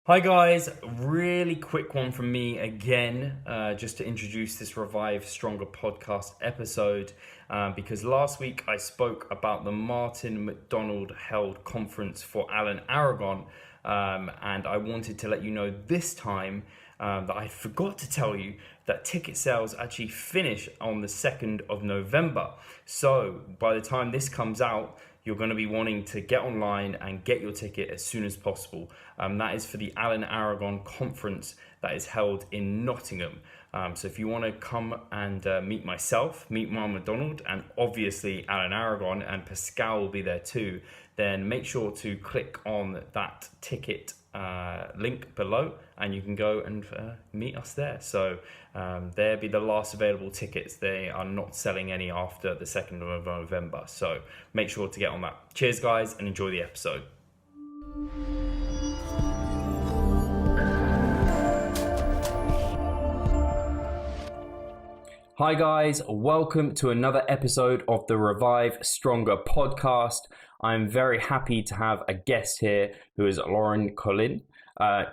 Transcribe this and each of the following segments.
Hi guys, really quick one from me again, just to introduce this Revive Stronger podcast episode, because last week I spoke about the Martin McDonald held conference for Alan Aragon, and I wanted to let you know this time that I forgot to tell you that ticket sales actually finish on the 2nd of November. So by the time this comes out, you're going to be wanting to get online and get your ticket as soon as possible. That is for the Alan Aragon conference that is held in Nottingham. So if you want to come and meet myself, meet Martin McDonald, and obviously Alan Aragon, and Pascal will be there too, then make sure to click on that ticket link below and you can go and meet us there. So there'll be the last available tickets. They are not selling any after the 2nd of November. So make sure to get on that. Cheers guys, and enjoy the episode. Hi guys, welcome to another episode of the Revive Stronger podcast. I'm very happy to have a guest here who is Laurin Conlin. I'm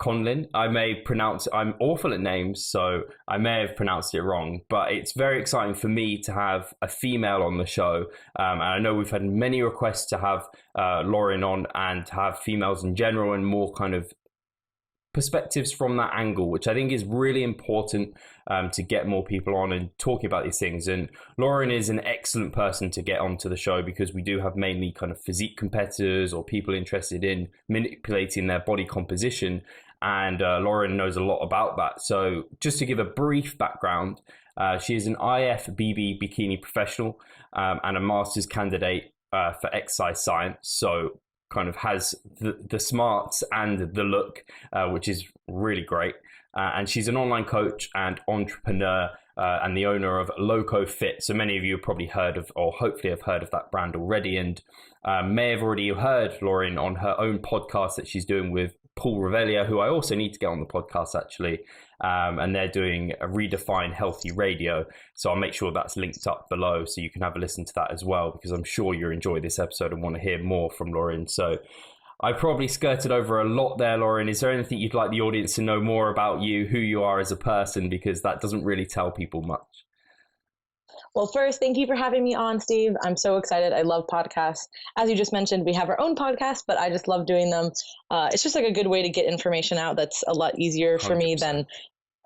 awful at names, so I may have pronounced it wrong, but it's very exciting for me to have a female on the show. And I know we've had many requests to have Laurin on and to have females in general and more kind of perspectives from that angle, which I think is really important to get more people on and talking about these things. And Laurin is an excellent person to get onto the show because we do have mainly kind of physique competitors or people interested in manipulating their body composition. And Laurin knows a lot about that. So just to give a brief background, she is an IFBB Bikini professional and a master's candidate for exercise science. So kind of has the smarts and the look, which is really great. And she's an online coach and entrepreneur and the owner of LoCoFit. So many of you have probably heard of, or hopefully have heard of that brand already, and may have already heard Laurin on her own podcast that she's doing with Paul Revelia, who I also need to get on the podcast actually. And they're doing a Redefine Healthy Radio. So I'll make sure that's linked up below so you can have a listen to that as well, because I'm sure you'll enjoy this episode and want to hear more from Laurin. So I probably skirted over a lot there, Laurin. Is there anything you'd like the audience to know more about you, who you are as a person, because that doesn't really tell people much? Well, first, thank you for having me on, Steve. I'm so excited. I love podcasts. As you just mentioned, we have our own podcast, but I just love doing them. It's just like a good way to get information out that's a lot easier for 100%. Me than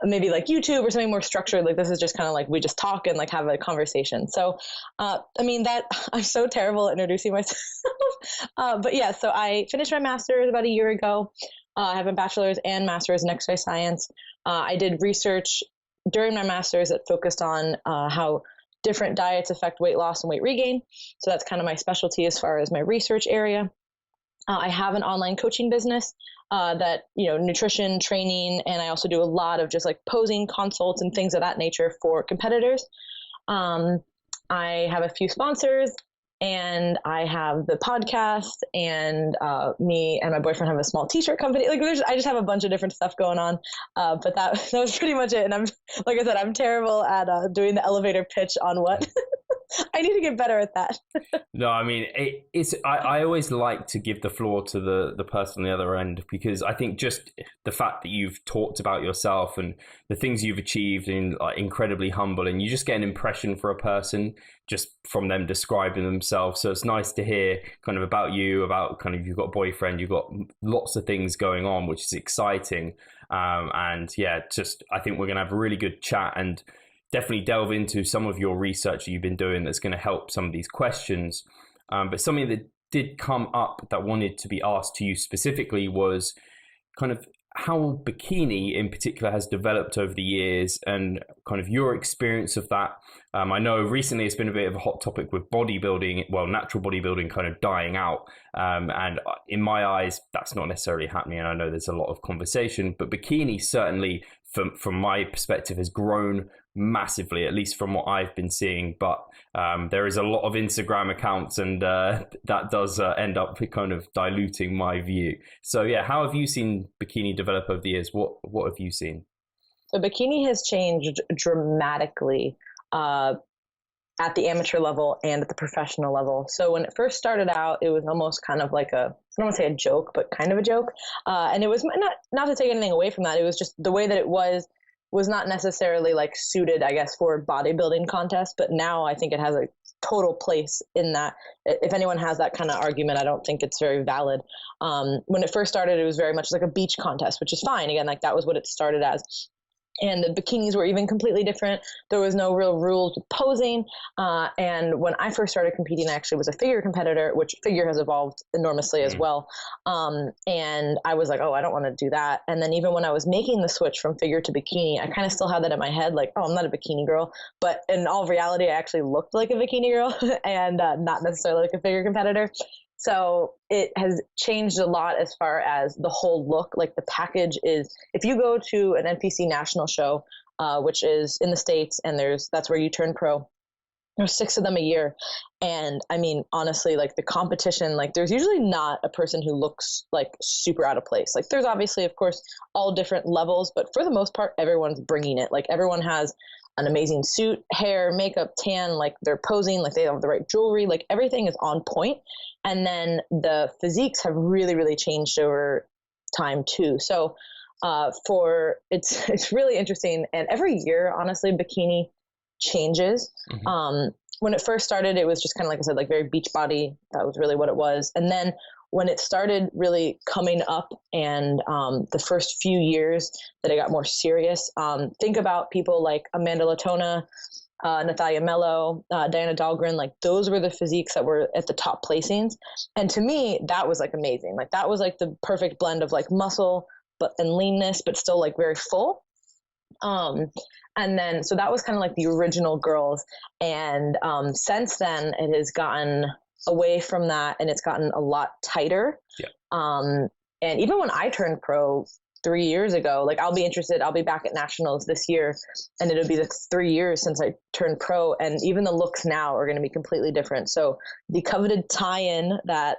maybe like YouTube or something more structured. Like this is just kind of like we just talk and like have a conversation. So, I'm so terrible at introducing myself. But yeah, so I finished my master's about a year ago. I have a bachelor's and master's in exercise science. I did research during my master's that focused on how different diets affect weight loss and weight regain. So that's kind of my specialty as far as my research area. I have an online coaching business that, nutrition training, and I also do a lot of just like posing consults and things of that nature for competitors. I have a few sponsors, and I have the podcast, and me and my boyfriend have a small t-shirt company. I just have a bunch of different stuff going on. But that was pretty much it. And I'm, like I said, I'm terrible at doing the elevator pitch on what. I need to get better at that. No, I mean, I always like to give the floor to the person on the other end, because I think just the fact that you've talked about yourself and the things you've achieved and incredibly humble, and you just get an impression for a person just from them describing themselves. So it's nice to hear kind of about you, about kind of you've got a boyfriend, you've got lots of things going on, which is exciting. And yeah, just I think we're going to have a really good chat and definitely delve into some of your research that you've been doing that's going to help some of these questions. But something that did come up that wanted to be asked to you specifically was kind of how bikini in particular has developed over the years and kind of your experience of that. I know recently it's been a bit of a hot topic with bodybuilding, well, natural bodybuilding kind of dying out. And in my eyes, that's not necessarily happening. And I know there's a lot of conversation, but bikini certainly from my perspective has grown massively, at least from what I've been seeing. But there is a lot of Instagram accounts, and that does end up kind of diluting my view. So yeah, how have you seen bikini develop over the years? What have you seen? So bikini has changed dramatically at the amateur level and at the professional level. So when it first started out, it was almost kind of like I don't want to say a joke, but kind of a joke. And it was not to take anything away from that. It was just the way that it was not necessarily like suited, I guess, for bodybuilding contests. But now I think it has a total place in that. If anyone has that kind of argument, I don't think it's very valid. When it first started, it was very much like a beach contest, which is fine. Again, like that was what it started as. And the bikinis were even completely different. There was no real rules with posing. And when I first started competing, I actually was a figure competitor, which figure has evolved enormously as well. And I was like, oh, I don't want to do that. And then even when I was making the switch from figure to bikini, I kind of still had that in my head, like, oh, I'm not a bikini girl. But in all reality, I actually looked like a bikini girl and not necessarily like a figure competitor. So it has changed a lot as far as the whole look. Like the package is, if you go to an NPC national show, which is in the States, and that's where you turn pro. There's 6 of them a year. And I mean, honestly, like the competition, like there's usually not a person who looks like super out of place. Like there's obviously, of course, all different levels, but for the most part, everyone's bringing it. Like everyone has an amazing suit, hair, makeup, tan, like they're posing, like they have the right jewelry, like everything is on point. And then the physiques have really, really changed over time too. So it's really interesting. And every year, honestly, bikini changes. When it first started, it was just kind of, like I said, like very beach body. That was really what it was. And then when it started really coming up and the first few years that it got more serious, think about people like Amanda Latona, Natalia Mello, Diana Dahlgren, like those were the physiques that were at the top placings. And to me, that was like amazing. Like that was like the perfect blend of like muscle and leanness, but still like very full. And then, so that was kind of like the original girls. And since then it has gotten away from that and it's gotten a lot tighter. And even when I turned pro 3 years ago, like I'll be back at nationals this year and it'll be the 3 years since I turned pro. And even the looks now are going to be completely different. So the coveted tie-in that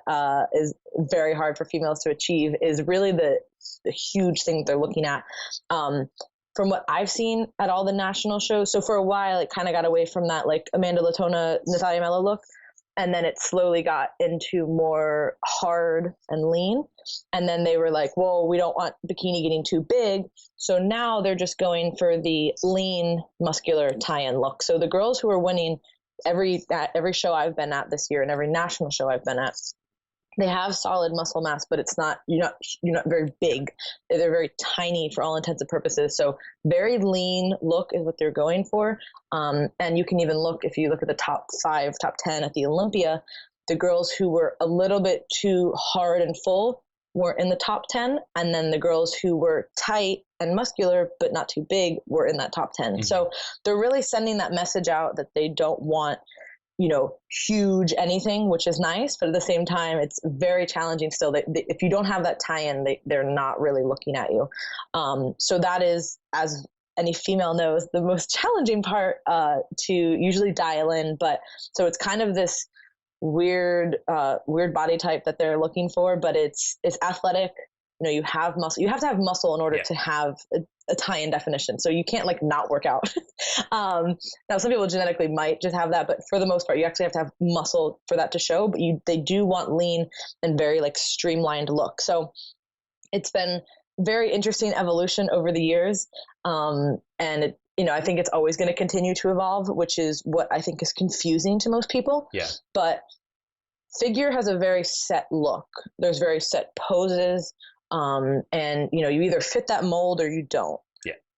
is very hard for females to achieve is really the huge thing they're looking at. From what I've seen at all the national shows. So for a while, it kind of got away from that like Amanda Latona, Natalia Mello look. And then it slowly got into more hard and lean. And then they were like, well, we don't want bikini getting too big. So now they're just going for the lean, muscular tie-in look. So the girls who are winning every show I've been at this year and every national show I've been at, they have solid muscle mass, but it's not, you're not very big. They're very tiny for all intents and purposes. So very lean look is what they're going for. And you can even look, if you look at the top 5, top 10 at the Olympia, the girls who were a little bit too hard and full were in the top 10. And then the girls who were tight and muscular, but not too big, were in that top 10. So they're really sending that message out that they don't want, huge anything, which is nice, but at the same time, it's very challenging still. If you don't have that tie-in, they're not really looking at you. So that is, as any female knows, the most challenging part to usually dial in. But so it's kind of this weird body type that they're looking for, but it's athletic. You have muscle. You have to have muscle in order to have a tie-in definition. So you can't like not work out. Now some people genetically might just have that, but for the most part, you actually have to have muscle for that to show, but they do want lean and very like streamlined look. So it's been very interesting evolution over the years. And I think it's always going to continue to evolve, which is what I think is confusing to most people. But figure has a very set look. There's very set poses. And you either fit that mold or you don't.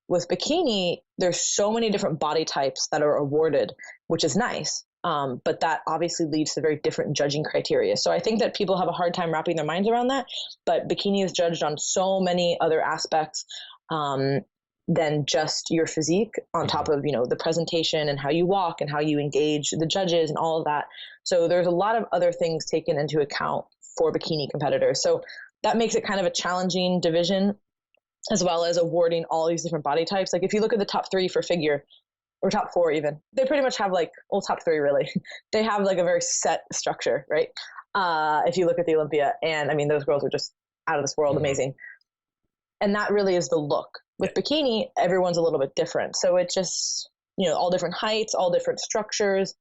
With bikini, there's so many different body types that are awarded, which is nice. But that obviously leads to very different judging criteria. So I think that people have a hard time wrapping their minds around that, but bikini is judged on so many other aspects, than just your physique, on top of, the presentation and how you walk and how you engage the judges and all of that. So there's a lot of other things taken into account for bikini competitors. So that makes it kind of a challenging division, as well as awarding all these different body types. Like if you look at the top 3 for figure, or top 4 even, they pretty much have top 3 really. They have like a very set structure, right? If you look at the Olympia, and I mean, those girls are just out of this world amazing. And that really is the look. With bikini, everyone's a little bit different. So it just, all different heights, all different structures.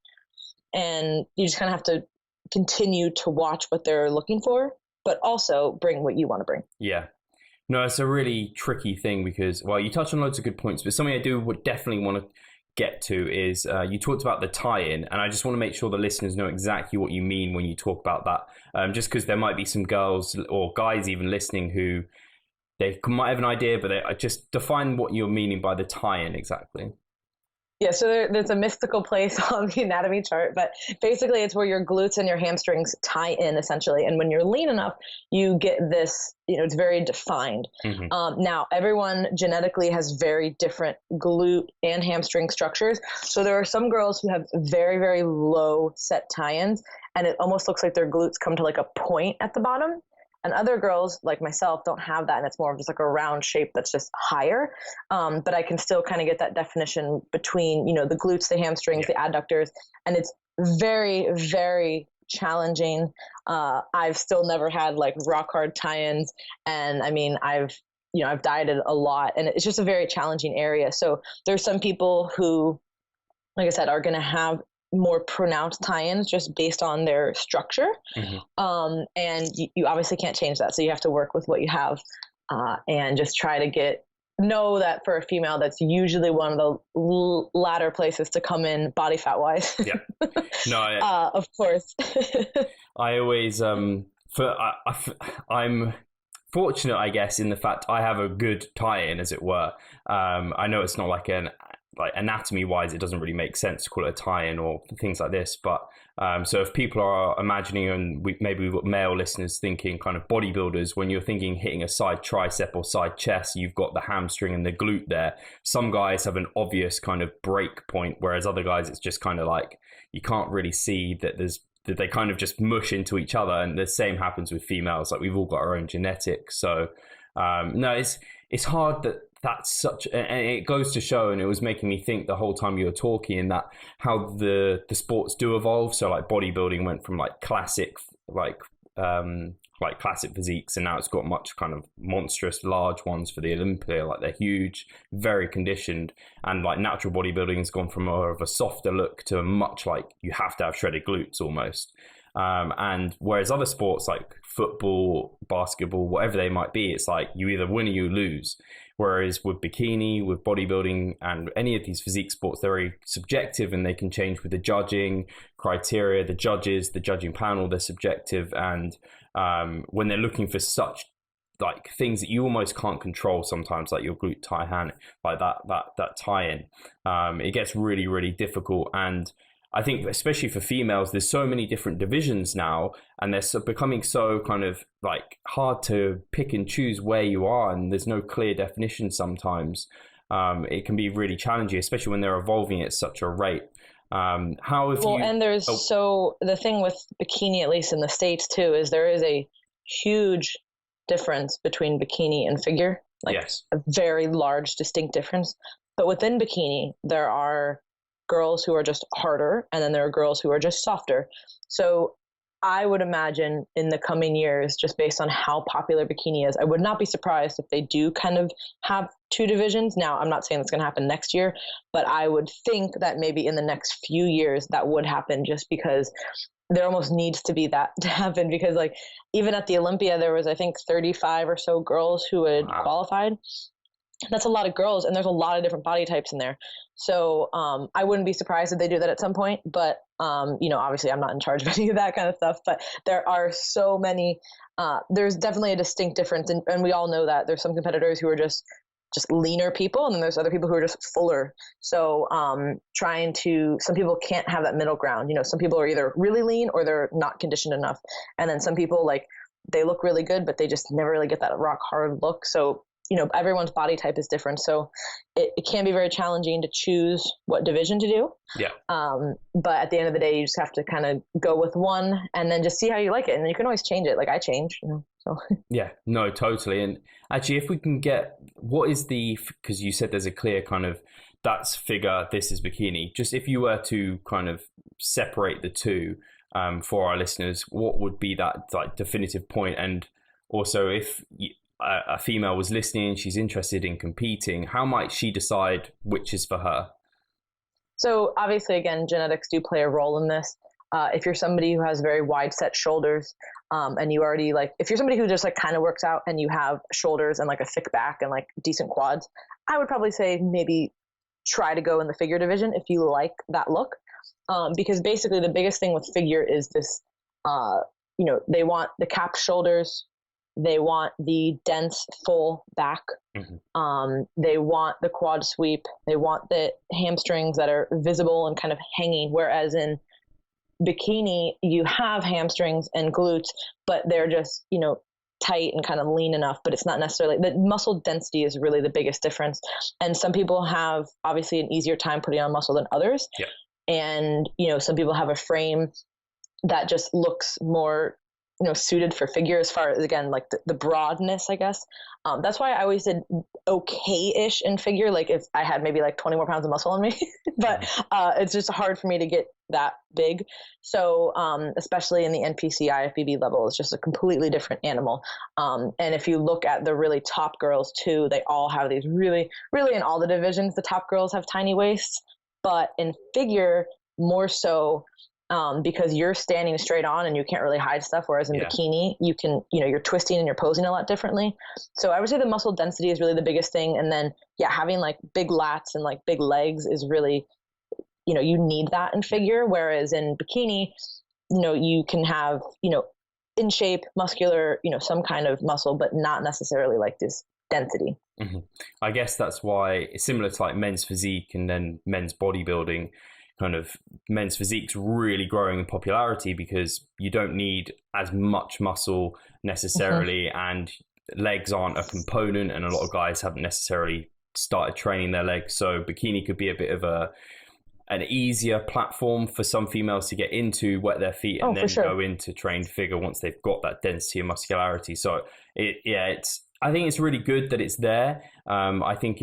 and you just kind of have to continue to watch what they're looking for, but also bring what you want to bring. Yeah. No, it's a really tricky thing because, well, you touched on loads of good points, but something I would definitely want to get to is you talked about the tie-in, and I just want to make sure the listeners know exactly what you mean when you talk about that, just because there might be some girls or guys even listening who they might have an idea, but they just define what you're meaning by the tie-in exactly. Yeah, so there's a mystical place on the anatomy chart, but basically it's where your glutes and your hamstrings tie in essentially. And when you're lean enough, you get this, it's very defined. Mm-hmm. Now, everyone genetically has very different glute and hamstring structures. So there are some girls who have very, very low set tie-ins, and it almost looks like their glutes come to like a point at the bottom. And other girls like myself don't have that, and it's more of just like a round shape that's just higher. But I can still kind of get that definition between, the glutes, the hamstrings, the adductors, and it's very, very challenging. I've still never had like rock hard tie-ins, and I mean, I've dieted a lot, and it's just a very challenging area. So there's some people who, like I said, are going to have more pronounced tie-ins just based on their structure. Mm-hmm. And you obviously can't change that. So you have to work with what you have, and just try to know that for a female, that's usually one of the latter places to come in body fat wise. Yeah. No, of course. I always, I'm fortunate, I guess, in the fact I have a good tie-in, as it were. I know it's not like anatomy wise, it doesn't really make sense to call it a tie-in or things like this. But so if people are imagining, and maybe we've got male listeners thinking kind of bodybuilders, when you're thinking hitting a side tricep or side chest, you've got the hamstring and the glute there. Some guys have an obvious kind of break point, whereas other guys, it's just kind of like, you can't really see that they kind of just mush into each other. And the same happens with females. Like, we've all got our own genetics. So no, it's hard that's such, and it goes to show, and it was making me think the whole time you were talking, that how the sports do evolve. So like bodybuilding went from like classic classic physiques, and now it's got much kind of monstrous large ones for the Olympia, like they're huge, very conditioned. And like natural bodybuilding has gone from more of a softer look to a much like you have to have shredded glutes almost. And whereas other sports like football, basketball, whatever they might be, it's like you either win or you lose. Whereas with bikini, with bodybuilding, and any of these physique sports, they're very subjective, and they can change with the judging criteria, the judges, the judging panel, they're subjective. And when they're looking for such like things that you almost can't control sometimes, like your glute tie-in, like that tie-in, it gets really, really difficult. And I think especially for females, there's so many different divisions now, and they're becoming so kind of like hard to pick and choose where you are, and there's no clear definition sometimes. It can be really challenging, especially when they're evolving at such a rate. And there's so the thing with bikini, at least in the States too, is there is a huge difference between bikini and figure, like yes, a very large distinct difference. But within bikini, there are girls who are just harder, and then there are girls who are just softer. So I would imagine in the coming years, just based on how popular bikini is, I would not be surprised if they do kind of have two divisions. Now, I'm not saying that's going to happen next year, but I would think that maybe in the next few years that would happen, just because there almost needs to be that to happen. Because like even at the Olympia, there was, I think, 35 or so girls who had qualified. That's a lot of girls, and there's a lot of different body types in there. So I wouldn't be surprised if they do that at some point. But, obviously I'm not in charge of any of that kind of stuff. But there are so many, there's definitely a distinct difference. And we all know that there's some competitors who are just leaner people, and then there's other people who are just fuller. So some people can't have that middle ground. Some people are either really lean or they're not conditioned enough. And then some people, like, they look really good, but they just never really get that rock hard look. So everyone's body type is different. So it can be very challenging to choose what division to do. Yeah. But at the end of the day, you just have to kind of go with one and then just see how you like it. And you can always change it. Like I change, so. Yeah, no, totally. And actually, if we can get, because you said there's a clear kind of, that's figure, this is bikini. Just if you were to kind of separate the two for our listeners, what would be that like definitive point? And also if a female was listening and she's interested in competing, how might she decide which is for her? So obviously, again, genetics do play a role in this. If you're somebody who has very wide set shoulders, and you already if you're somebody who just kind of works out and you have shoulders and a thick back and decent quads, I would probably say maybe try to go in the figure division if you like that look. Because basically the biggest thing with figure is this, they want the capped shoulders, they want the dense full back, they want the quad sweep, they want the hamstrings that are visible and kind of hanging, whereas in bikini you have hamstrings and glutes, but they're just tight and kind of lean enough, but it's not necessarily, the muscle density is really the biggest difference. And some people have obviously an easier time putting on muscle than others. Yeah. And some people have a frame that just looks more suited for figure, as far as, again, the broadness, I guess. That's why I always did okay-ish in figure, if I had maybe 20 more pounds of muscle on me, but it's just hard for me to get that big. So especially in the NPC IFBB level, it's just a completely different animal. And if you look at the really top girls too, they all have these really in all the divisions, the top girls have tiny waists, but in figure more so, because you're standing straight on and you can't really hide stuff. Whereas in bikini, you can, you're twisting and you're posing a lot differently. So I would say the muscle density is really the biggest thing. And then, having big lats and big legs is really, you need that in figure. Whereas in bikini, you can have, in shape, muscular, some kind of muscle, but not necessarily this density. I guess that's why it's similar to men's physique and then men's bodybuilding. Kind of men's physique's really growing in popularity because you don't need as much muscle necessarily, and legs aren't a component, and a lot of guys haven't necessarily started training their legs. So bikini could be a bit of an easier platform for some females to get into, wet their feet, and then go into trained figure once they've got that density and muscularity. So I think it's really good that it's there. I think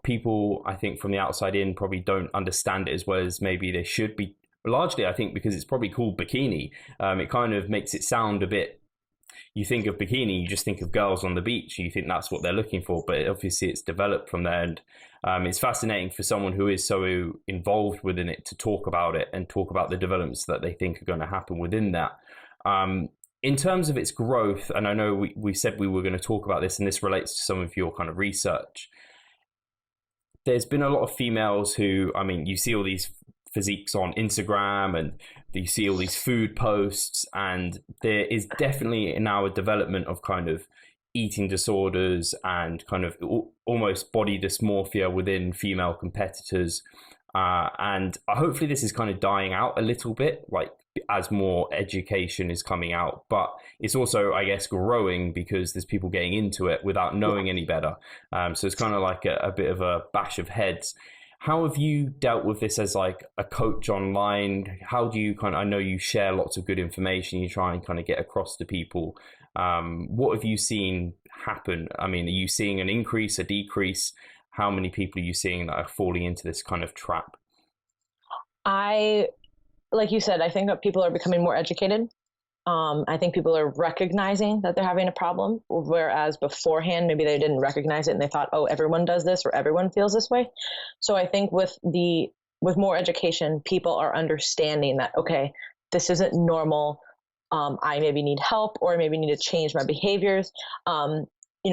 people, I think from the outside in, probably don't understand it as well as maybe they should be. Largely, I think because it's probably called bikini, it kind of makes it sound a bit. You think of bikini, you just think of girls on the beach. You think that's what they're looking for, but obviously it's developed from there. And it's fascinating for someone who is so involved within it to talk about it and talk about the developments that they think are going to happen within that. In terms of its growth, and I know we said we were going to talk about this, and this relates to some of your kind of research. There's been a lot of females who, you see all these physiques on Instagram and you see all these food posts, and there is definitely now a development of kind of eating disorders and kind of almost body dysmorphia within female competitors. And hopefully this is kind of dying out a little bit, as more education is coming out, but it's also, I guess, growing because there's people getting into it without knowing any better. So it's kind of a bit of a bash of heads. How have you dealt with this as a coach online? How do you I know you share lots of good information, you try and kind of get across to people. What have you seen happen? Are you seeing an increase, a decrease? How many people are you seeing that are falling into this kind of trap? Like you said, I think that people are becoming more educated. I think people are recognizing that they're having a problem, whereas beforehand, maybe they didn't recognize it and they thought, oh, everyone does this or everyone feels this way. So I think with more education, people are understanding that, okay, this isn't normal. I maybe need help, or maybe need to change my behaviors.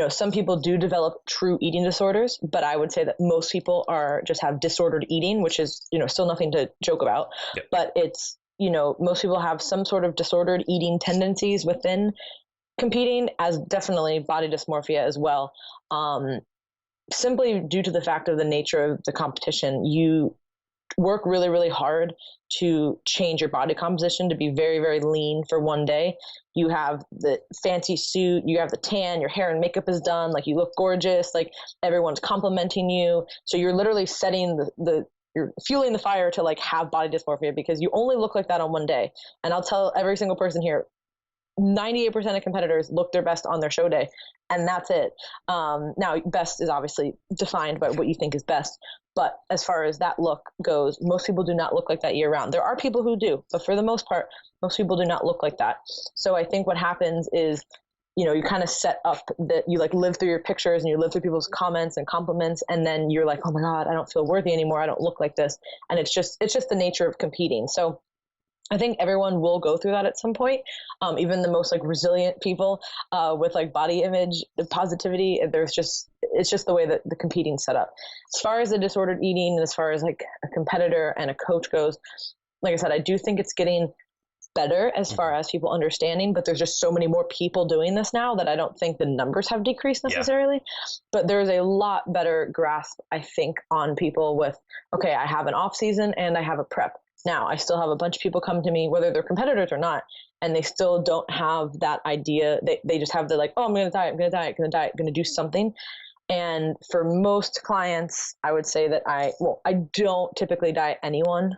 Some people do develop true eating disorders, but I would say that most people just have disordered eating, which is, still nothing to joke about. Yep. But it's, most people have some sort of disordered eating tendencies within competing, as definitely body dysmorphia as well. Simply due to the fact of the nature of the competition, you work really, really hard to change your body composition to be very, very lean for one day. You have the fancy suit, you have the tan, your hair and makeup is done, you look gorgeous, everyone's complimenting you. So you're literally setting you're fueling the fire to have body dysmorphia, because you only look like that on one day. And I'll tell every single person here, 98% of competitors look their best on their show day, and that's it. Now, best is obviously defined by what you think is best. But as far as that look goes, most people do not look like that year round. There are people who do, but for the most part, most people do not look like that. So I think what happens is you kind of set up that you like live through your pictures and you live through people's comments and compliments. And then you're like, oh my God, I don't feel worthy anymore. I don't look like this. And it's just the nature of competing. So I think everyone will go through that at some point. Even the most like resilient people with like body image positivity, it's just the way that the competing set up. As far as the disordered eating, as far as like a competitor and a coach goes, like I said, I do think it's getting better as far as people understanding, but there's just so many more people doing this now that I don't think the numbers have decreased necessarily. But there's a lot better grasp, I think, on people with, okay, I have an off season and I have a prep. Now, I still have a bunch of people come to me, whether they're competitors or not, and they still don't have that idea. They just have the like, oh, I'm going to diet, going to do something. And for most clients, I would say that I don't typically diet anyone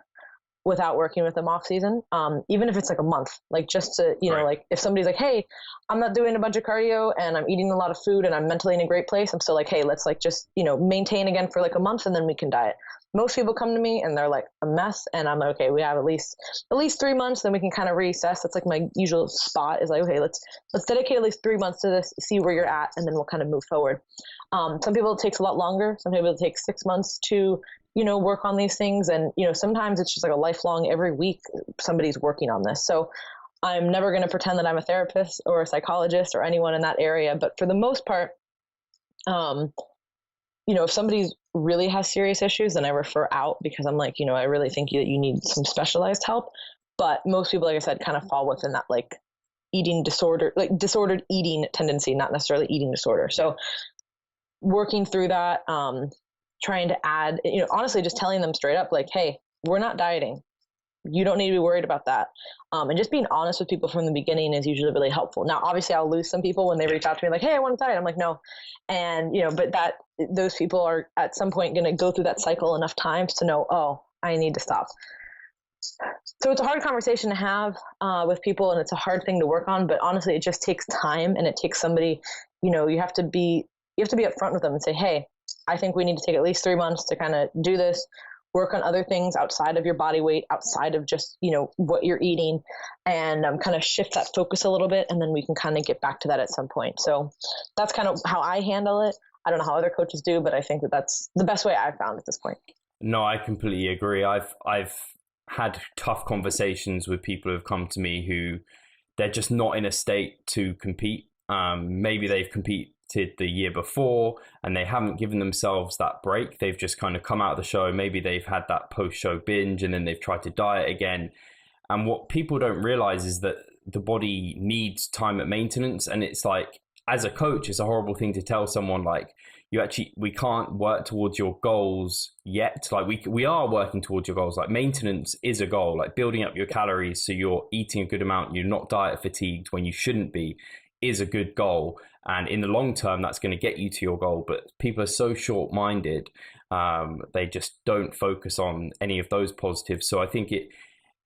without working with them off season, even if it's like a month, like just to, like if somebody's like, hey, I'm not doing a bunch of cardio and I'm eating a lot of food and I'm mentally in a great place, I'm still like, hey, let's like just, maintain again for like a month and then we can diet. Most people come to me and they're like a mess and I'm like, okay, we have at least 3 months, then we can kind of reassess. That's like my usual spot is like, okay, let's dedicate at least 3 months to this, see where you're at, and then we'll kind of move forward. Some people it takes a lot longer. Some people it takes 6 months to work on these things. And, sometimes it's just like a lifelong, every week somebody's working on this. So I'm never going to pretend that I'm a therapist or a psychologist or anyone in that area. But for the most part, if somebody really has serious issues, then I refer out because I'm like, I really think that you need some specialized help. But most people, like I said, kind of fall within that like eating disorder, like disordered eating tendency, not necessarily eating disorder. So working through that, trying to add, honestly, just telling them straight up, like, hey, we're not dieting. You don't need to be worried about that. And just being honest with people from the beginning is usually really helpful. Now, obviously, I'll lose some people when they reach out to me like, hey, I want to diet. I'm like, no. And, but those people are at some point going to go through that cycle enough times to know, oh, I need to stop. So it's a hard conversation to have with people, and it's a hard thing to work on. But honestly, it just takes time, and it takes somebody, you have to be upfront with them and say, hey, I think we need to take at least 3 months to kind of do this, work on other things outside of your body weight, outside of just, what you're eating, and kind of shift that focus a little bit. And then we can kind of get back to that at some point. So that's kind of how I handle it. I don't know how other coaches do, but I think that that's the best way I've found at this point. No, I completely agree. I've had tough conversations with people who have come to me who they're just not in a state to compete. Maybe they've competed the year before and they haven't given themselves that break. They've just kind of come out of the show. Maybe they've had that post-show binge and then they've tried to diet again. And what people don't realize is that the body needs time at maintenance. And it's like, as a coach, it's a horrible thing to tell someone like, we can't work towards your goals yet. Like we are working towards your goals. Like maintenance is a goal, like building up your calories so you're eating a good amount, you're not diet fatigued when you shouldn't be, is a good goal. And in the long term, that's going to get you to your goal. But people are so short-minded, they just don't focus on any of those positives. So I think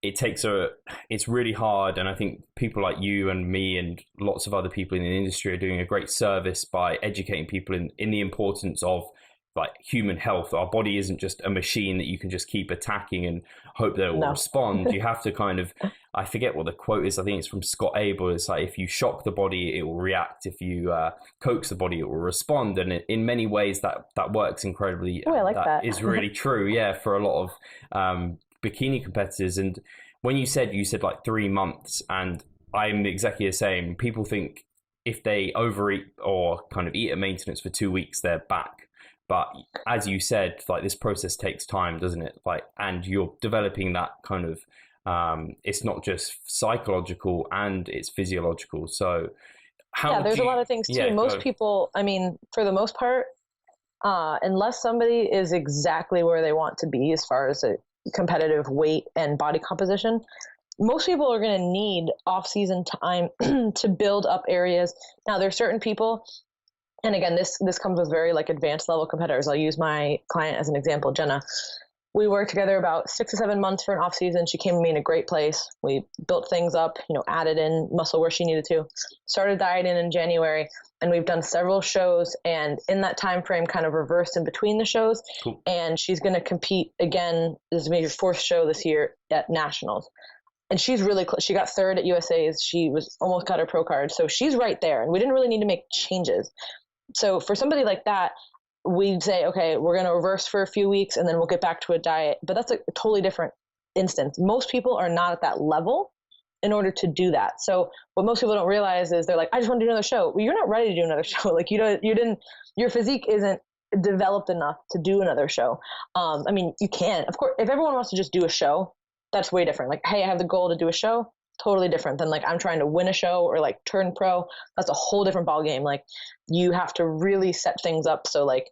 it's really hard. And I think people like you and me and lots of other people in the industry are doing a great service by educating people in the importance of like human health. Our body isn't just a machine that you can just keep attacking and hope that it will respond. You have to kind of, I forget what the quote is. I think it's from Scott Abel. It's like, if you shock the body, it will react. If you coax the body, it will respond. And in many ways that works incredibly. Oh, I like that. Is really true. Yeah. For a lot of bikini competitors. And when you said like 3 months, and I'm exactly the same. People think if they overeat or kind of eat at maintenance for 2 weeks, they're back. But as you said, like this process takes time, doesn't it? Like, and you're developing that kind of, it's not just psychological and it's physiological. So there's a lot of things too. Yeah, most people, I mean, for the most part, unless somebody is exactly where they want to be as far as a competitive weight and body composition, most people are going to need off-season time to build up areas. Now, there's certain people. And again, this comes with very like advanced level competitors. I'll use my client as an example, Jenna. We worked together about 6 to 7 months for an off season. She came to me in a great place. We built things up, added in muscle where she needed to, started dieting in January, and we've done several shows. And in that time frame, kind of reversed in between the shows. Cool. And she's going to compete again. This is maybe her 4th show this year at nationals. and she's really close. She got third at USA's. She was almost got her pro card. So she's right there, and we didn't really need to make changes. So for somebody like that, we'd say, okay, we're going to reverse for a few weeks and then we'll get back to a diet. But that's a totally different instance. Most people are not at that level in order to do that. So what most people don't realize is they're like, I just want to do another show. Well, you're not ready to do another show. Like your physique isn't developed enough to do another show. I mean, you can, of course, if everyone wants to just do a show, that's way different. Like, hey, I have the goal to do a show. Totally different than like I'm trying to win a show or like turn pro. That's a whole different ball game. Like you have to really set things up so like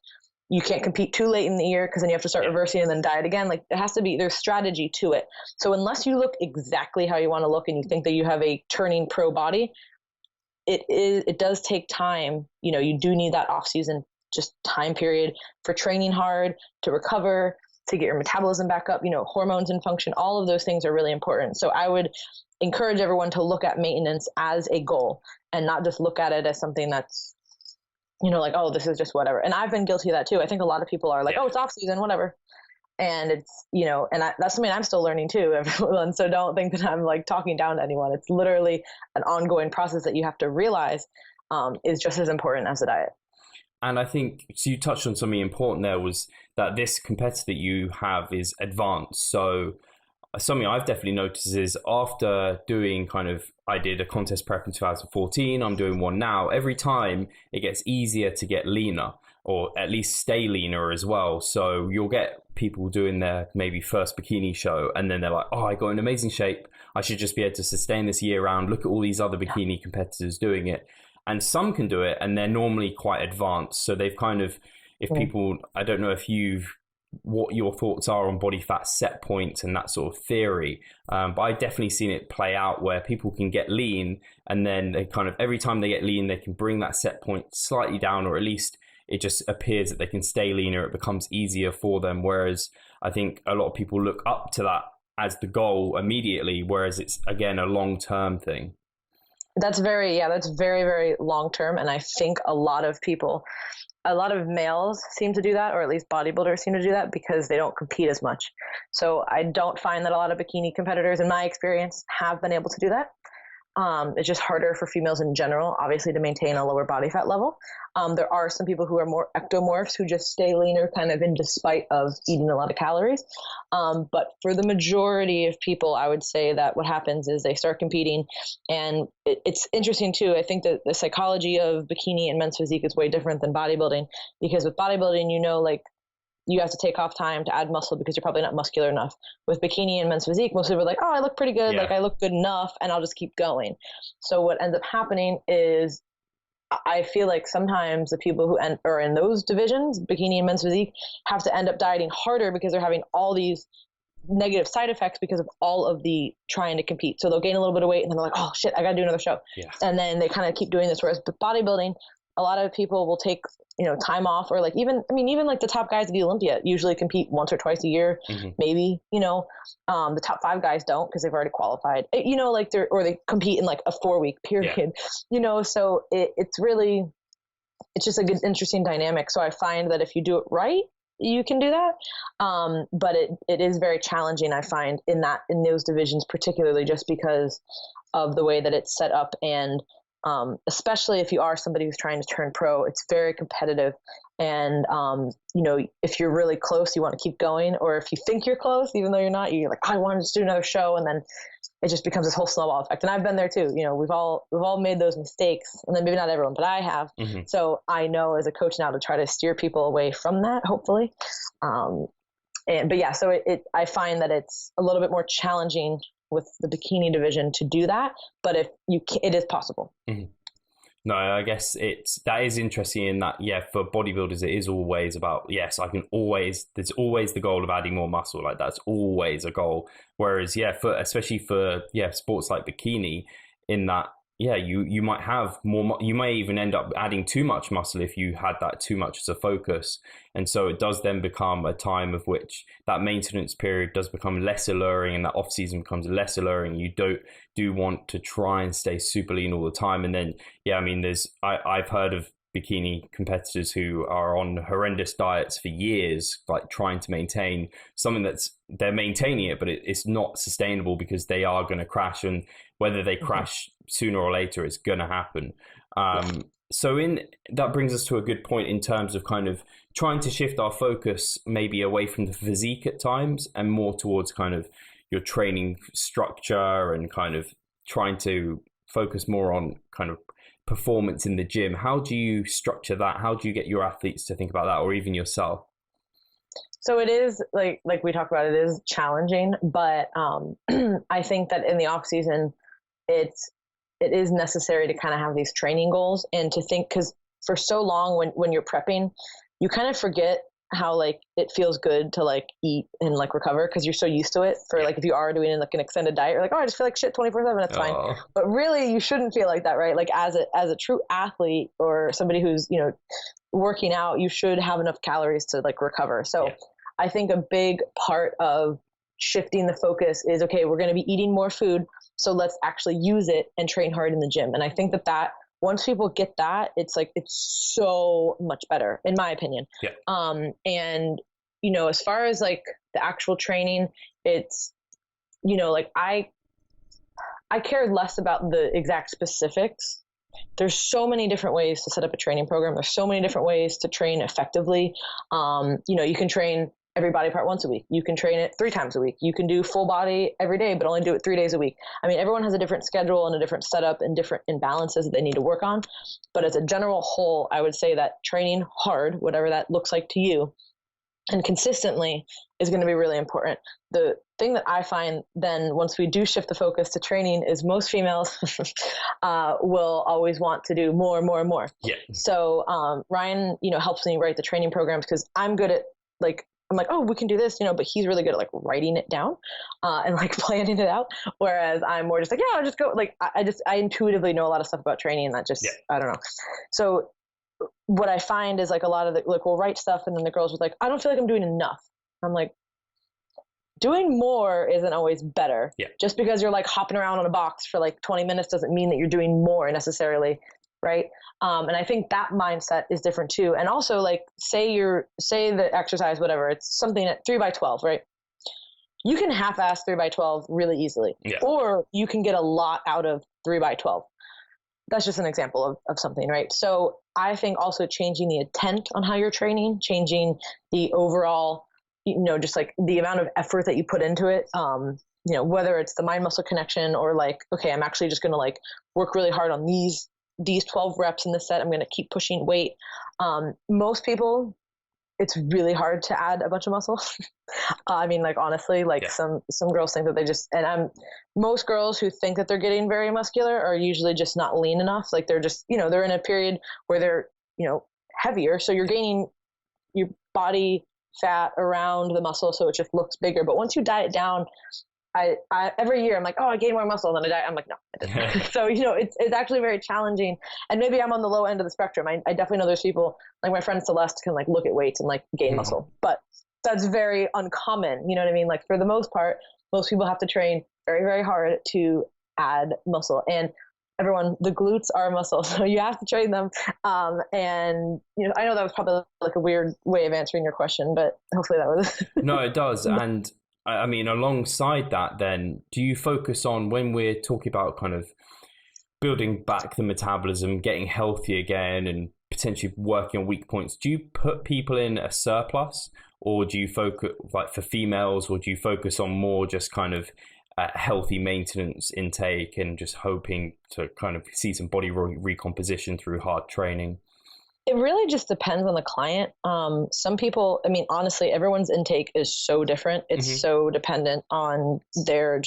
you can't compete too late in the year because then you have to start reversing and then diet again. Like it has to be, there's strategy to it. So unless you look exactly how you want to look and you think that you have a turning pro body, it does take time. You know, you do need that off season just time period for training hard, to recover, to get your metabolism back up, you know, hormones in function, all of those things are really important. So I would encourage everyone to look at maintenance as a goal and not just look at it as something that's, you know, like, oh, this is just whatever. And I've been guilty of that too. I think a lot of people are like, oh, it's off season, whatever. And it's, you know, and that's something I'm still learning too, everyone. So don't think that I'm like talking down to anyone. It's literally an ongoing process that you have to realize is just as important as the diet. And I think, so you touched on something important there, was that this competitor that you have is advanced. So something I've definitely noticed is after doing I did a contest prep in 2014, I'm doing one now, every time it gets easier to get leaner, or at least stay leaner as well. So you'll get people doing their maybe first bikini show and then they're like, oh, I got in amazing shape. I should just be able to sustain this year round. Look at all these other bikini competitors doing it. And some can do it, and they're normally quite advanced. So they've people, I don't know what your thoughts are on body fat set points and that sort of theory. But I've definitely seen it play out where people can get lean, and then they every time they get lean, they can bring that set point slightly down, or at least it just appears that they can stay leaner. It becomes easier for them. Whereas I think a lot of people look up to that as the goal immediately, whereas it's, again, a long-term thing. That's very, very long term. And I think a lot of males seem to do that, or at least bodybuilders seem to do that because they don't compete as much. So I don't find that a lot of bikini competitors, in my experience, have been able to do that. It's just harder for females in general, obviously, to maintain a lower body fat level. There are some people who are more ectomorphs who just stay leaner in despite of eating a lot of calories. But for the majority of people, I would say that what happens is they start competing, and it's interesting too. I think that the psychology of bikini and men's physique is way different than bodybuilding, because with bodybuilding, you have to take off time to add muscle because you're probably not muscular enough. With bikini and men's physique, most people are like, oh, I look pretty good. Yeah. Like I look good enough, and I'll just keep going. So what ends up happening is I feel like sometimes the people who are in those divisions, bikini and men's physique, have to end up dieting harder because they're having all these negative side effects because of all of the trying to compete. So they'll gain a little bit of weight and then they're like, oh shit, I got to do another show. Yeah. And then they kind of keep doing this. Whereas with bodybuilding, a lot of people will take, time off, or even like the top guys at the Olympia usually compete once or twice a year, maybe, the top 5 guys don't because they've already qualified, they compete in like a 4-week period, so it's just a good, interesting dynamic. So I find that if you do it right, you can do that. But it is very challenging, I find, in those divisions, particularly just because of the way that it's set up. And especially if you are somebody who's trying to turn pro, it's very competitive. And, if you're really close, you want to keep going. Or if you think you're close, even though you're not, you're like, oh, I want to just do another show. And then it just becomes this whole snowball effect. And I've been there too. We've all made those mistakes, and then maybe not everyone, but I have. So I know as a coach now to try to steer people away from that, hopefully. So I find that it's a little bit more challenging with the bikini division to do that, but it is possible. No, I guess that is interesting in that, for bodybuilders, it is always about, there's always the goal of adding more muscle. Like that's always a goal. Whereas, especially for sports like bikini, in that, you might have more, you may even end up adding too much muscle if you had that too much as a focus. And so it does then become a time of which that maintenance period does become less alluring, and that off season becomes less alluring. You do want to try and stay super lean all the time. And then, I've heard of bikini competitors who are on horrendous diets for years, like trying to maintain something they're maintaining it, but it's not sustainable because they are going to crash, and whether they crash sooner or later, it's going to happen. So that brings us to a good point in terms of kind of trying to shift our focus maybe away from the physique at times and more towards kind of your training structure and kind of trying to focus more on kind of performance in the gym. How do you structure that? How do you get your athletes to think about that, or even yourself? So it is like we talked about, it is challenging, but I think that in the off season, it is necessary to kind of have these training goals and to think, because for so long when you're prepping, you kind of forget how like it feels good to like eat and like recover, because you're so used to it. For like if you are doing like an extended diet, you're like, oh, I just feel like shit 24/7, that's fine. But really you shouldn't feel like that, right? Like as a true athlete or somebody who's, you know, working out, you should have enough calories to like recover. So I think a big part of shifting the focus is, okay, we're going to be eating more food, so let's actually use it and train hard in the gym. And I think that once people get that, it's so much better, in my opinion. And, you know, as far as like the actual training, it's, you know, like I care less about the exact specifics. There's so many different ways to set up a training program. There's so many different ways to train effectively. You know, you can train every body part once a week. You can train it 3 times a week. You can do full body every day, but only do it 3 days a week. I mean, everyone has a different schedule and a different setup and different imbalances that they need to work on. But as a general whole, I would say that training hard, whatever that looks like to you, and consistently is going to be really important. The thing that I find then once we do shift the focus to training is most females will always want to do more and more and more. So Ryan, you know, helps me write the training programs because I'm good at like, I'm like, oh, we can do this, you know, but he's really good at like writing it down and like planning it out. Whereas I'm more just like, yeah, I'll just go. Like, I intuitively know a lot of stuff about training, and that just, I don't know. So what I find is like a lot of like, we'll write stuff and then the girls were like, I don't feel like I'm doing enough. I'm like, doing more isn't always better. Just because you're like hopping around on a box for like 20 minutes doesn't mean that you're doing more necessarily. Right. And I think that mindset is different too. And also like, say the exercise, whatever, it's something at 3x12, right? You can half-ass 3x12 really easily, or you can get a lot out of 3x12. That's just an example of something, right? So I think also changing the intent on how you're training, changing the overall, you know, just like the amount of effort that you put into it, you know, whether it's the mind muscle connection or like, okay, I'm actually just going to like work really hard on these 12 reps in the set. I'm going to keep pushing weight. Most people, it's really hard to add a bunch of muscle. I mean, like, honestly, like some girls think that they just, and most girls who think that they're getting very muscular are usually just not lean enough. Like they're just, you know, they're in a period where they're, you know, heavier. So you're gaining your body fat around the muscle. So it just looks bigger. But once you diet down, I every year I'm like, oh, I gained more muscle than I diet. I'm like, no, I didn't. So, you know, it's actually very challenging. And maybe I'm on the low end of the spectrum. I definitely know there's people like my friend Celeste can like look at weights and like gain muscle, but that's very uncommon. You know what I mean? Like for the most part, most people have to train very, very hard to add muscle. And everyone, the glutes are a muscle, so you have to train them. And, you know, I know that was probably like a weird way of answering your question, but hopefully that was. No, it does. And I mean, alongside that, then, do you focus on, when we're talking about kind of building back the metabolism, getting healthy again, and potentially working on weak points, do you put people in a surplus, or do you focus, like for females, or do you focus on more just kind of healthy maintenance intake and just hoping to kind of see some body recomposition through hard training? It really just depends on the client. Some people, I mean, honestly, everyone's intake is so different. It's so dependent on their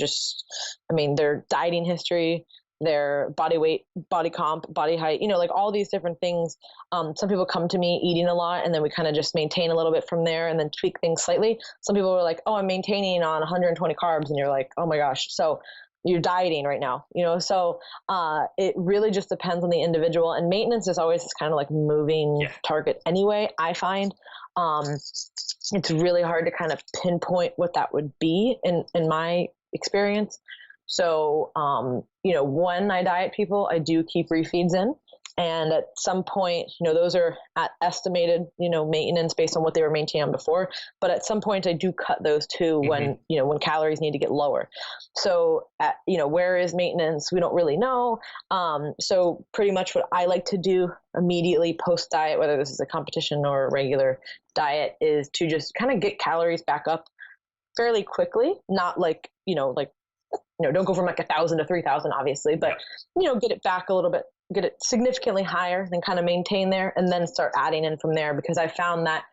their dieting history, their body weight, body comp, body height, you know, like all these different things. Some people come to me eating a lot and then we kind of just maintain a little bit from there and then tweak things slightly. Some people are like, oh, I'm maintaining on 120 carbs. And you're like, oh my gosh. So you're dieting right now, you know? So it really just depends on the individual, and maintenance is always this kind of like moving target anyway. I find it's really hard to kind of pinpoint what that would be in my experience. So, you know, when I diet people, I do keep refeeds in. And at some point, those are at estimated, maintenance based on what they were maintaining on before. But at some point I do cut those too when calories need to get lower. So where is maintenance? We don't really know. So pretty much what I like to do immediately post diet, whether this is a competition or a regular diet, is to just kind of get calories back up fairly quickly. Not don't go from like 1,000 to 3,000, obviously, but get it back a little bit, get it significantly higher, then kind of maintain there, and then start adding in from there. Because I found that,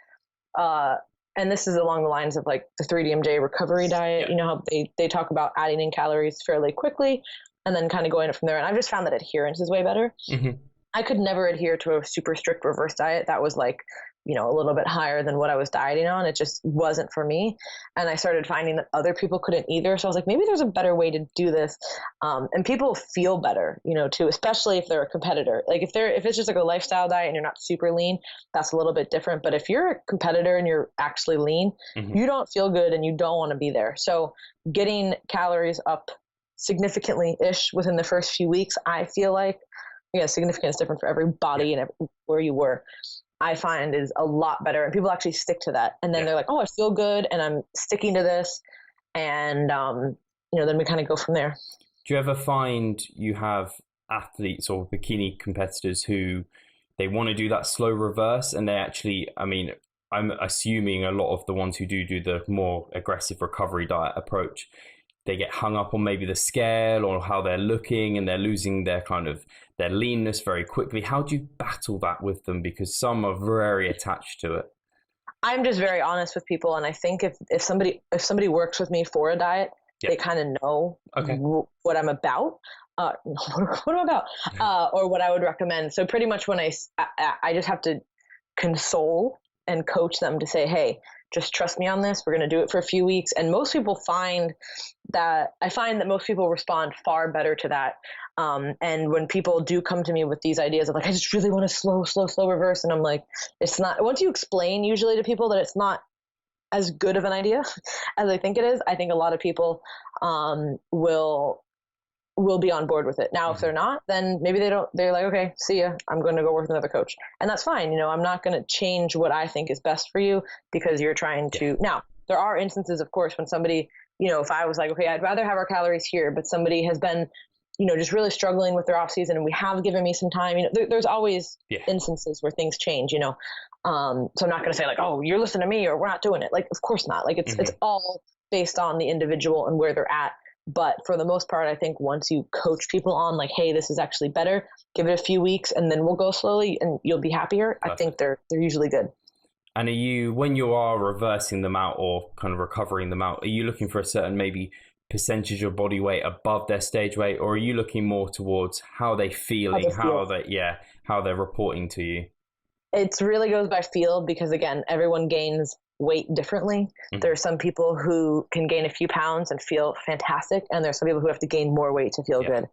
and this is along the lines of like the 3DMJ recovery diet, how they talk about adding in calories fairly quickly and then kind of going up from there. And I've just found that adherence is way better. I could never adhere to a super strict reverse diet that was like, a little bit higher than what I was dieting on. It just wasn't for me. And I started finding that other people couldn't either. So I was like, maybe there's a better way to do this. And people feel better, too, especially if they're a competitor. Like if it's just like a lifestyle diet and you're not super lean, that's a little bit different. But if you're a competitor and you're actually lean, you don't feel good and you don't want to be there. So getting calories up significantly-ish within the first few weeks, I feel like, significant is different for every body and where you were, I find is a lot better, and people actually stick to that. And then they're like, oh, I feel good and I'm sticking to this. And, then we kind of go from there. Do you ever find you have athletes or bikini competitors who they want to do that slow reverse and they actually, I'm assuming a lot of the ones who do the more aggressive recovery diet approach, they get hung up on maybe the scale or how they're looking and they're losing their their leanness very quickly. How do you battle that with them? Because some are very attached to it. I'm just very honest with people. And I think if somebody works with me for a diet, they kind of know what I'm about, or what I would recommend. So pretty much when I just have to console and coach them to say, hey, just trust me on this. We're going to do it for a few weeks. And most people find that most people respond far better to that. And when people do come to me with these ideas of like, I just really want to slow reverse. And I'm like, it's not, once you explain usually to people that it's not as good of an idea as I think it is, I think a lot of people, will be on board with it. Now, if they're not, then maybe they're like, okay, see ya. I'm going to go work with another coach. And that's fine. I'm not going to change what I think is best for you because you're trying to. Now, there are instances, of course, when somebody, if I was like, okay, I'd rather have our calories here, but somebody has been, just really struggling with their off season and we have given me some time, there's always instances where things change, so I'm not going to say like, oh, you're listening to me or we're not doing it. Like, of course not. Like it's all based on the individual and where they're at. But for the most part, I think once you coach people on like, hey, this is actually better, give it a few weeks and then we'll go slowly and you'll be happier. Perfect. I think they're usually good. And when you are reversing them out or kind of recovering them out, are you looking for a certain maybe percentage of body weight above their stage weight, or are you looking more towards how they're feeling, how they're reporting to you? It really goes by feel because again, everyone gains weight differently. There are some people who can gain a few pounds and feel fantastic, and there's some people who have to gain more weight to feel good.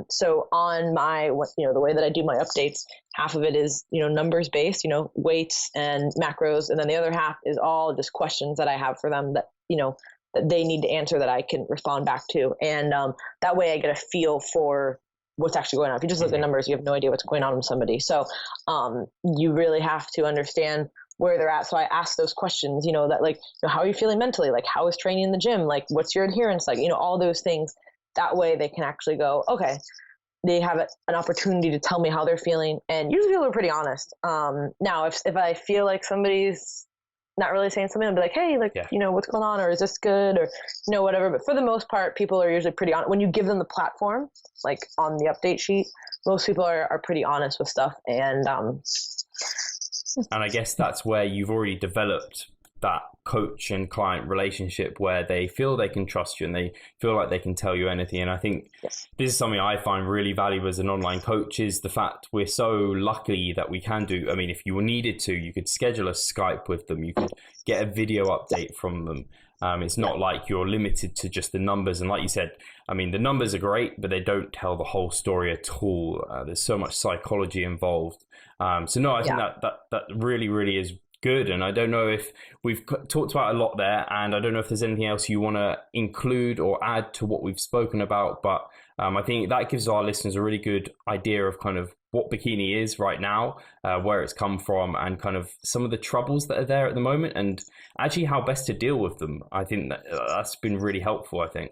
So on my, the way that I do my updates, half of it is, numbers based, weights and macros. And then the other half is all just questions that I have for them that, that they need to answer that I can respond back to. And that way I get a feel for what's actually going on. If you just look at numbers, you have no idea what's going on with somebody. So you really have to understand where they're at. So I ask those questions, that like, how are you feeling mentally? Like, how is training in the gym? Like, what's your adherence? Like, all those things. That way they can actually go, okay, they have an opportunity to tell me how they're feeling. And usually people are pretty honest. Now, if I feel like somebody's not really saying something, I'll be like, hey, like, what's going on? Or is this good? Or, whatever. But for the most part, people are usually pretty honest. When you give them the platform, like on the update sheet, most people are pretty honest with stuff. And I guess that's where you've already developed that coach and client relationship where they feel they can trust you and they feel like they can tell you anything. And I think this is something I find really valuable as an online coach is the fact we're so lucky that we can do. I mean, if you needed to, you could schedule a Skype with them. You could get a video update from them. It's not like you're limited to just the numbers. And like you said, I mean, the numbers are great, but they don't tell the whole story at all. There's so much psychology involved. So no, I think that really, really is good. And I don't know if we've talked about a lot there, and I don't know if there's anything else you want to include or add to what we've spoken about, but I think that gives our listeners a really good idea of kind of what bikini is right now, where it's come from, and kind of some of the troubles that are there at the moment, and actually how best to deal with them. I think that's been really helpful, I think.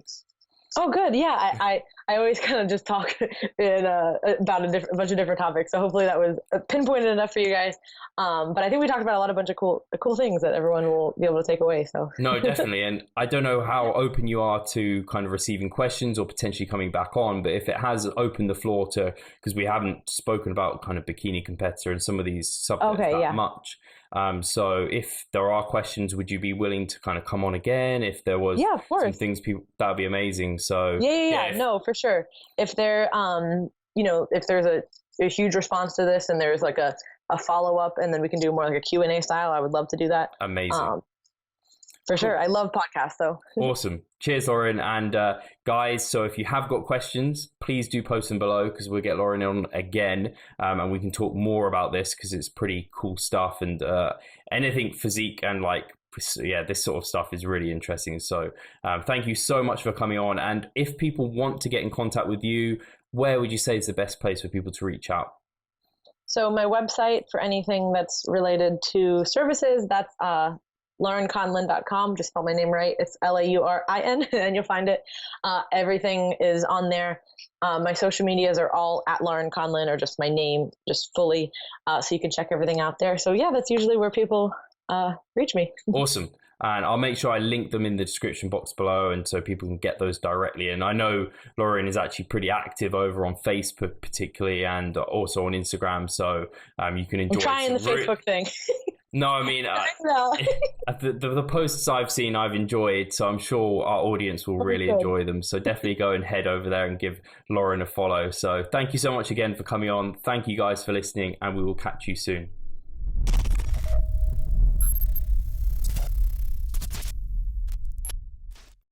Oh, good. Yeah, I always kind of just talk about a bunch of different topics. So hopefully that was pinpointed enough for you guys. But I think we talked about a bunch of cool things that everyone will be able to take away. So no, definitely. And I don't know how open you are to kind of receiving questions or potentially coming back on, but if it has opened the floor to, because we haven't spoken about kind of bikini competitor and some of these subjects much. So if there are questions, would you be willing to kind of come on again? If there was of course. some things, that would be amazing. So no, for sure. If there, if there's a huge response to this and there's like a follow-up and then we can do more like a Q&A style, I would love to do that. Amazing. For sure. I love podcasts though. Awesome. Cheers, Laurin. And guys, so if you have got questions, please do post them below because we'll get Laurin on again and we can talk more about this because it's pretty cool stuff, and anything physique and this sort of stuff is really interesting. So thank you so much for coming on. And if people want to get in contact with you, where would you say is the best place for people to reach out? So my website for anything that's related to services, that's LaurinConlin.com. Just spell my name right. It's LAURIN and you'll find it. Everything is on there. My social medias are all at Laurin Conlin or just my name, just fully. So you can check everything out there. So yeah, that's usually where people reach me. Awesome. And I'll make sure I link them in the description box below, and so people can get those directly. And I know Laurin is actually pretty active over on Facebook particularly, and also on Instagram. So you can enjoy. I'm trying the Facebook thing. No, I mean, the posts I've seen, I've enjoyed, so I'm sure our audience will really enjoy them. So definitely go and head over there and give Laurin a follow. So thank you so much again for coming on. Thank you guys for listening, and we will catch you soon.